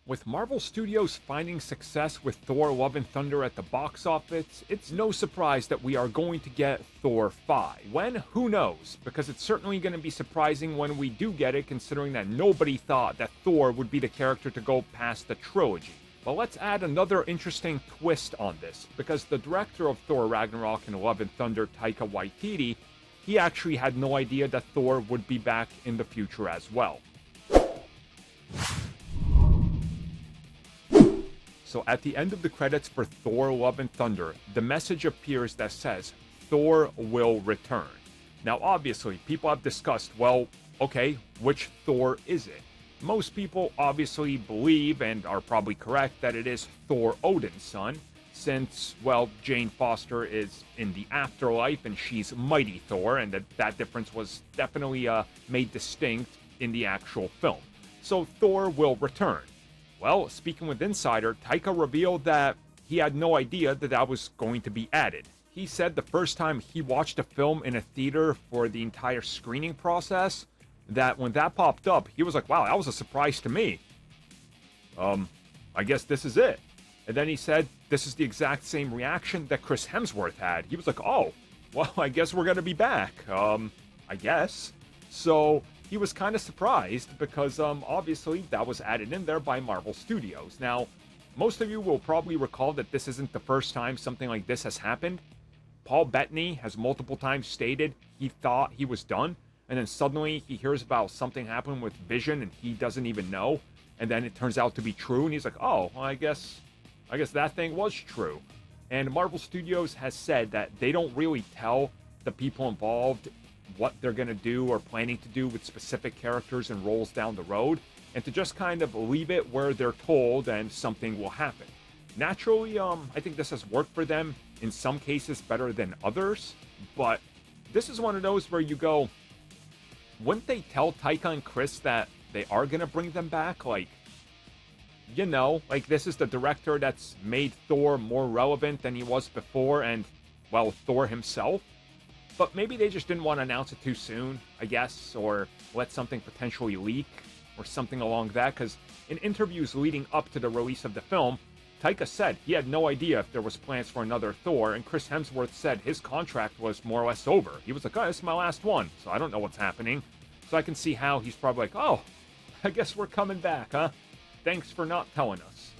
With Marvel Studios finding success with Thor Love and Thunder at the box office, it's no surprise that we are going to get Thor 5. When? Who knows? Because it's certainly going to be surprising when we do get it, considering that nobody thought that Thor would be the character to go past the trilogy. But let's add another interesting twist on this, because the director of Thor Ragnarok and Love and Thunder, Taika Waititi, he actually had no idea that Thor would be back in the future as well. So at the end of the credits for Thor Love and Thunder, the message appears that says, Thor will return. Now obviously, people have discussed, well, okay, which Thor is it? Most people obviously believe, and are probably correct, that it is Thor Odin's son, since, well, Jane Foster is in the afterlife and she's Mighty Thor, and that difference was definitely made distinct in the actual film. So Thor will return. Well, speaking with Insider, Taika revealed that he had no idea that that was going to be added. He said the first time he watched a film in a theater for the entire screening process, that when that popped up, he was like, wow, that was a surprise to me. I guess this is it. And then he said this is the exact same reaction that Chris Hemsworth had. He was like, oh, well, I guess we're going to be back. I guess. So he was kind of surprised because obviously that was added in there by Marvel Studios. Now, most of you will probably recall that this isn't the first time something like this has happened. Paul Bettany has multiple times stated he thought he was done, and then suddenly he hears about something happening with Vision and he doesn't even know, and then it turns out to be true, and he's like, oh, well, I guess that thing was true. And Marvel Studios has said that they don't really tell the people involved what they're going to do or planning to do with specific characters and roles down the road, and to just kind of leave it where they're told and something will happen. Naturally, I think this has worked for them in some cases better than others, but this is one of those where you go, wouldn't they tell Taika and Chris that they are going to bring them back? Like, you know, like this is the director that's made Thor more relevant than he was before, and, well, Thor himself. But maybe they just didn't want to announce it too soon, I guess, or let something potentially leak, or something along that, because in interviews leading up to the release of the film, Taika said he had no idea if there was plans for another Thor, and Chris Hemsworth said his contract was more or less over. He was like, oh, this is my last one, so I don't know what's happening. So I can see how he's probably like, oh, I guess we're coming back, huh? Thanks for not telling us.